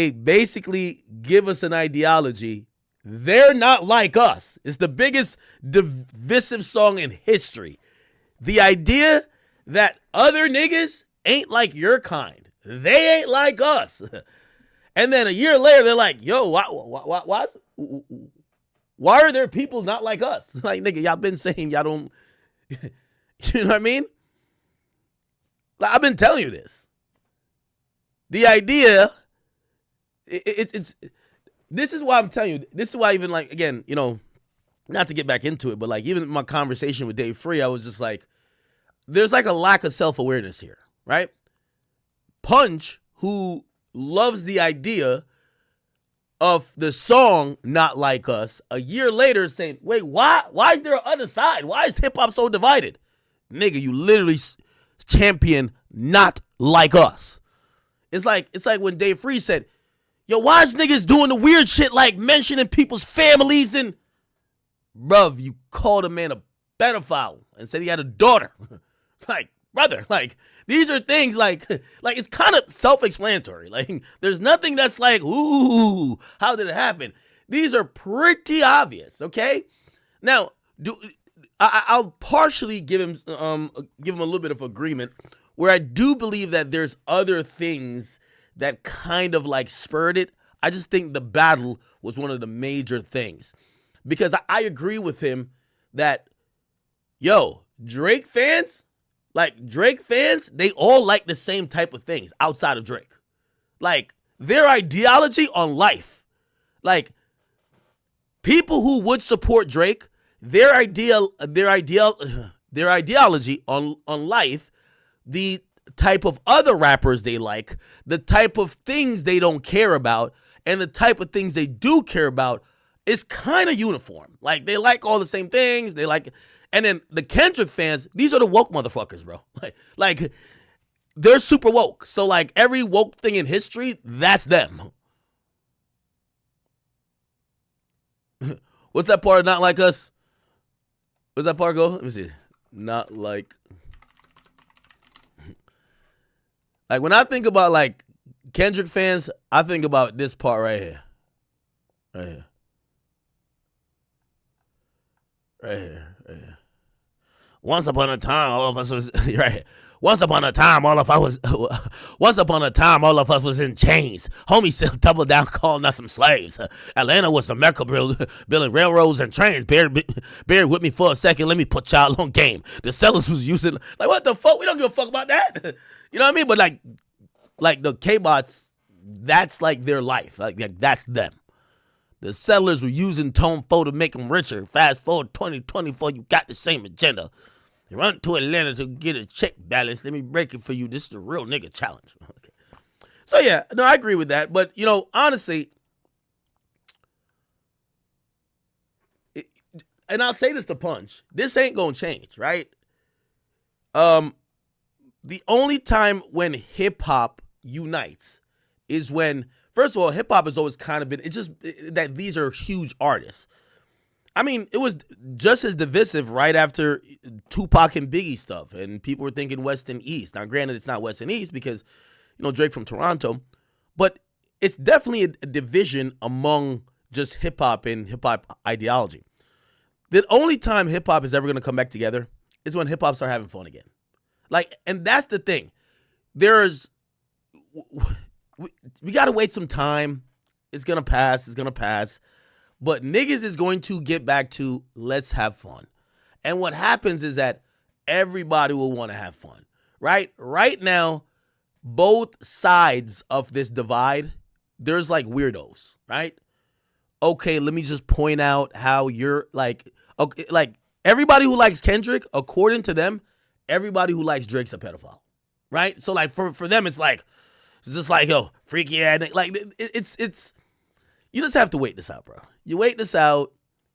They basically give us an ideology. They're not like us. It's the biggest divisive song in history. The idea that other niggas ain't like your kind. They ain't like us. And then a year later, they're like, yo, why are there people not like us? Like, nigga, y'all been saying y'all don't, you know what I mean? Like, I've been telling you this. The idea, it's this is why I'm telling you, this is why even like, again, you know, not to get back into it, but like even my conversation with Dave Free, I was just like, there's like a lack of self-awareness here, right? Punch, who loves the idea of the song Not Like Us, a year later saying, wait, why is there an other side? Why is hip-hop so divided? Nigga, you literally champion Not Like Us. It's like when Dave Free said, yo, why is niggas doing the weird shit like mentioning people's families and... Bruv, you called a man a pedophile and said he had a daughter. Like, brother, like, these are things like it's kind of self-explanatory. Like, there's nothing that's like, ooh, how did it happen? These are pretty obvious, okay? Now, I'll partially give him a little bit of agreement where I do believe that there's other things that kind of like spurred it. I just think the battle was one of the major things. Because I agree with him that, yo, Drake fans, they all like the same type of things outside of Drake. Like, their ideology on life. Like, people who would support Drake, their ideology on life, the type of other rappers they like, the type of things they don't care about, and the type of things they do care about is kind of uniform. Like, they like all the same things. They like, and then the Kendrick fans, these are the woke motherfuckers, bro. Like they're super woke. So like every woke thing in history, that's them. What's that part of Not Like Us? What's that part go? Let me see. Not like. Like when I think about like Kendrick fans, I think about this part right here. Right here. Right here. Once upon a time, all of us was right here. Once upon a time, all of us was in chains. Homie still double down calling us some slaves. Atlanta was the Mecca building railroads and trains. Bear with me for a second. Let me put y'all on game. The sellers was using, like, what the fuck? We don't give a fuck about that. You know what I mean? But like the K-Bots, that's like their life. Like that's them. The settlers were using Tone 4 to make them richer. Fast forward 2024, you got the same agenda. You run to Atlanta to get a check balance. Let me break it for you. This is the real nigga challenge. Okay. So, yeah, no, I agree with that. But, you know, honestly, and I'll say this to Punch, this ain't going to change, right? The only time when hip-hop unites is when... First of all, hip-hop has always kind of been, it's just that these are huge artists. I mean, it was just as divisive right after Tupac and Biggie stuff, and people were thinking West and East. Now, granted, it's not West and East because, you know, Drake from Toronto, but it's definitely a division among just hip-hop and hip-hop ideology. The only time hip-hop is ever going to come back together is when hip-hop start having fun again. Like, and that's the thing. We got to wait some time. It's going to pass. But niggas is going to get back to let's have fun. And what happens is that everybody will want to have fun, right? Right now, both sides of this divide, there's like weirdos, right? Okay, let me just point out how you're like, okay, like everybody who likes Kendrick, according to them, everybody who likes Drake's a pedophile, right? So like for them, it's just like, yo, freaky ass. Like, it's, you just have to wait this out, bro. You wait this out.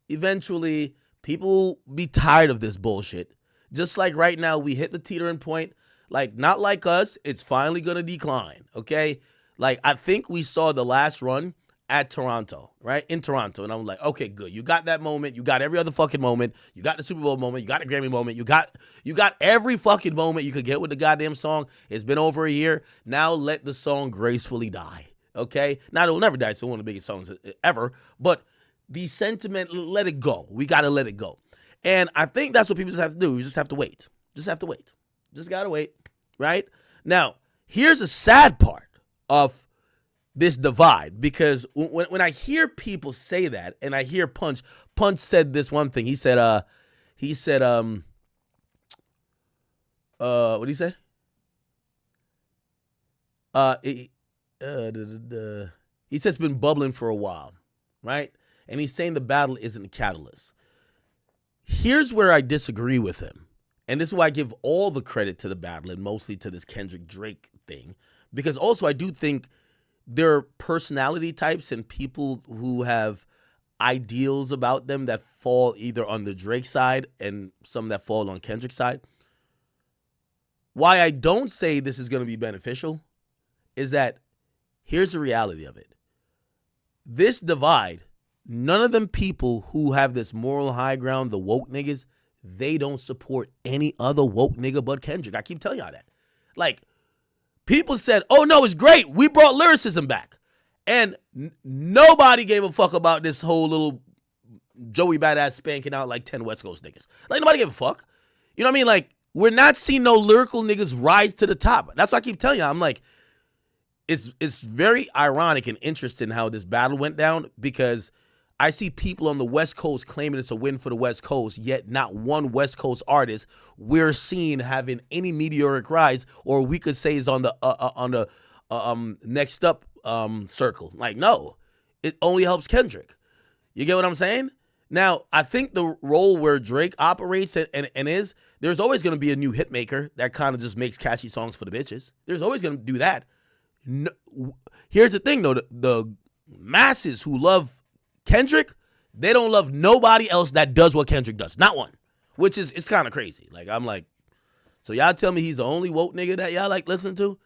Eventually, people be tired of this bullshit. Just like right now, we hit the teetering point. Like, Not Like Us, it's finally going to decline, okay? Like, I think we saw the last run at Toronto, right? In Toronto. And I'm like, okay, good. You got that moment. You got every other fucking moment. You got the Super Bowl moment. You got the Grammy moment. You got every fucking moment you could get with the goddamn song. It's been over a year. Now let the song gracefully die. Okay? Now, it'll never die, so one of the biggest songs ever. But the sentiment, let it go. We got to let it go. And I think that's what people just have to do. We just have to wait. Just have to wait. Just got to wait, right? Now, here's a sad part of this divide, because when I hear people say that, and I hear Punch said this one thing. He said, what did he say? He says it's been bubbling for a while, right? And he's saying the battle isn't a catalyst. Here's where I disagree with him. And this is why I give all the credit to the battle and mostly to this Kendrick Drake thing. Because also I do think there are personality types and people who have ideals about them that fall either on the Drake side and some that fall on Kendrick's side. Why I don't say this is going to be beneficial is that here's the reality of it. This divide, none of them people who have this moral high ground, the woke niggas, they don't support any other woke nigga but Kendrick. I keep telling y'all that. Like, people said, oh, no, it's great. We brought lyricism back. And nobody gave a fuck about this whole little Joey Badass spanking out like 10 West Coast niggas. Like, nobody gave a fuck. You know what I mean? Like, we're not seeing no lyrical niggas rise to the top. That's why I keep telling you. I'm like, it's very ironic and interesting how this battle went down, because I see people on the West Coast claiming it's a win for the West Coast, yet not one West Coast artist we're seeing having any meteoric rise, or we could say is on the next up circle. Like, no, it only helps Kendrick. You get what I'm saying? Now, I think the role where Drake operates and is, there's always going to be a new hit maker that kind of just makes catchy songs for the bitches. There's always going to do that. No, here's the thing, though. The masses who love Kendrick, they don't love nobody else that does what Kendrick does. Not one. Which is, it's kind of crazy. Like, I'm like, so y'all tell me he's the only woke nigga that y'all like listening to?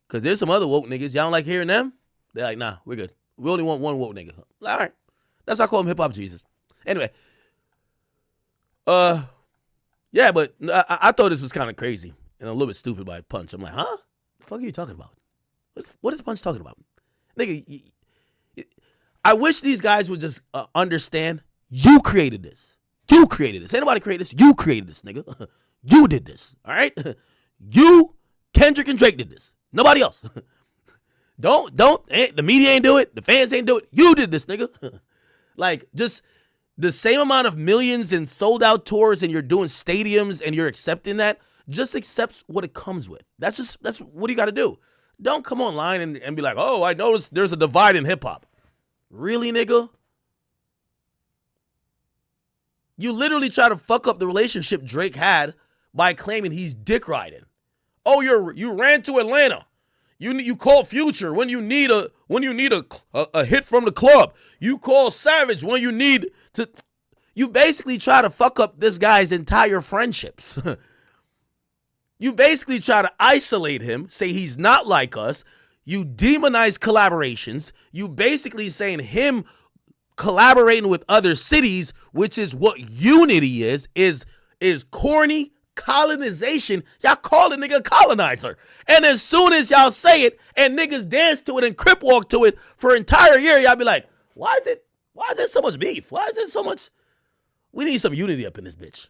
Because there's some other woke niggas. Y'all don't like hearing them? They're like, nah, we're good. We only want one woke nigga. All right. That's why I call him hip-hop Jesus. Anyway. Yeah, but I thought this was kind of crazy and a little bit stupid by Punch. I'm like, huh? The fuck are you talking about? What is Punch talking about? Nigga, I wish these guys would just understand, you created this. You created this. Ain't nobody created this. You created this, nigga. You did this, all right? You, Kendrick, and Drake did this. Nobody else. Don't, the media ain't do it. The fans ain't do it. You did this, nigga. Like, just the same amount of millions and sold out tours, and you're doing stadiums and you're accepting that. Just accept what it comes with. That's what you got to do. Don't come online and be like, oh, I noticed there's a divide in hip hop. Really, nigga? You literally try to fuck up the relationship Drake had by claiming he's dick riding. Oh, you ran to Atlanta. You call Future when you need a hit from the club. You call Savage when you need to. You basically try to fuck up this guy's entire friendships. You basically try to isolate him, say he's not like us. You demonize collaborations. You basically saying him collaborating with other cities, which is what unity is corny colonization. Y'all call a nigga a colonizer. And as soon as y'all say it and niggas dance to it and crip walk to it for an entire year, y'all be like, why is there so much beef? Why is there so much? We need some unity up in this bitch.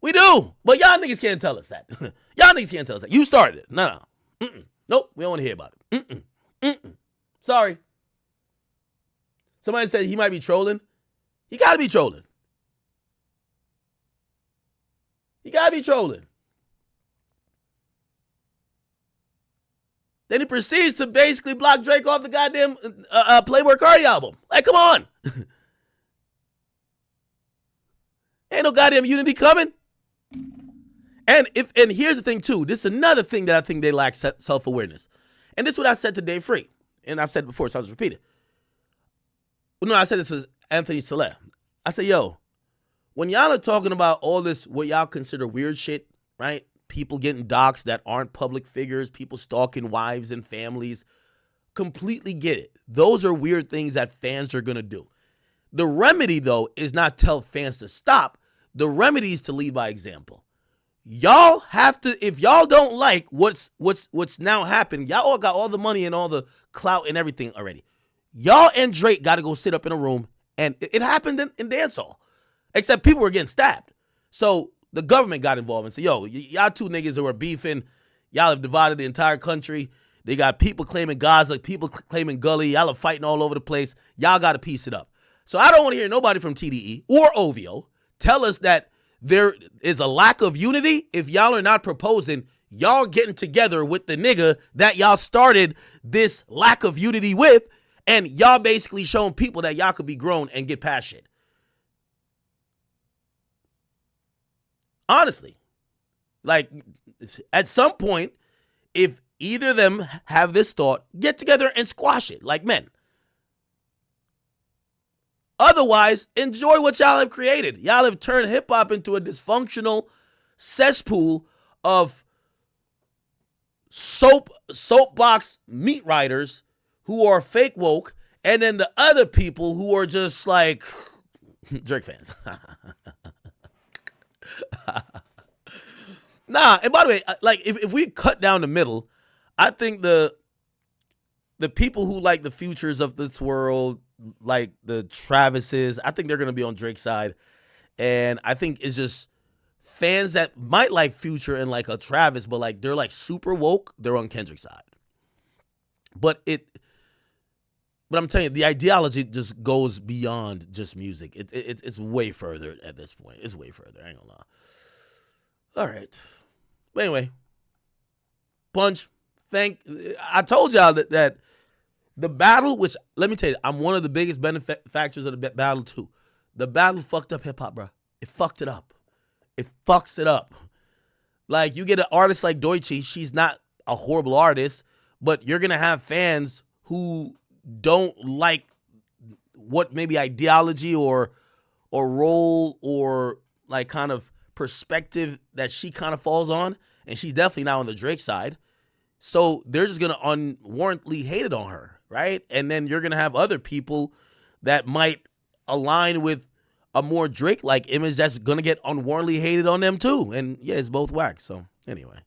We do. But y'all niggas can't tell us that. Y'all niggas can't tell us that. You started it. No. Mm-mm. Nope. We don't want to hear about it. Sorry. Somebody said he might be trolling. He got to be trolling. He got to be trolling. Then he proceeds to basically block Drake off the goddamn Playboy Cardi album. Like, come on. Ain't no goddamn unity coming. And here's the thing too. This is another thing that I think they lack self-awareness. And this is what I said to Dave Free. And I've said it before, so I'll just repeat it. No, I said this was Anthony Saleh. I said, yo, when y'all are talking about all this, what y'all consider weird shit, right? People getting doxxed that aren't public figures, people stalking wives and families, completely get it. Those are weird things that fans are going to do. The remedy, though, is not tell fans to stop. The remedy is to lead by example. Y'all have to, if y'all don't like what's now happened, y'all all got all the money and all the clout and everything already. Y'all and Drake got to go sit up in a room, and it happened in dancehall, except people were getting stabbed. So the government got involved and said, yo, y'all two niggas who are beefing, y'all have divided the entire country. They got people claiming Gaza, people claiming Gully. Y'all are fighting all over the place. Y'all got to piece it up. So I don't want to hear nobody from TDE or OVO tell us that there is a lack of unity if y'all are not proposing y'all getting together with the nigga that y'all started this lack of unity with, and y'all basically showing people that y'all could be grown and get past shit. Honestly, like, at some point, if either of them have this thought, get together and squash it like men. Otherwise, enjoy what y'all have created. Y'all have turned hip-hop into a dysfunctional cesspool of soapbox meat riders who are fake woke, and then the other people who are just like Drake fans. Nah, and by the way, like, if we cut down the middle, I think the people who like the Futures of this world, like the Travises, I think they're going to be on Drake's side. And I think it's just fans that might like Future and like a Travis, but like they're like super woke, they're on Kendrick's side. But I'm telling you, the ideology just goes beyond just music. It's way further at this point. It's way further. I ain't gonna lie. All right. But anyway, Punch. I told y'all that the battle, which, let me tell you, I'm one of the biggest benefactors of the battle too. The battle fucked up hip hop, bro. It fucked it up. It fucks it up. Like, you get an artist like Doechii, she's not a horrible artist, but you're gonna have fans who don't like what maybe ideology or role or like kind of perspective that she kind of falls on, and she's definitely not on the Drake side. So they're just going to unwarrantedly hate it on her, right? And then you're going to have other people that might align with a more Drake-like image that's going to get unwarrantedly hated on them too. And yeah, it's both whack. So anyway.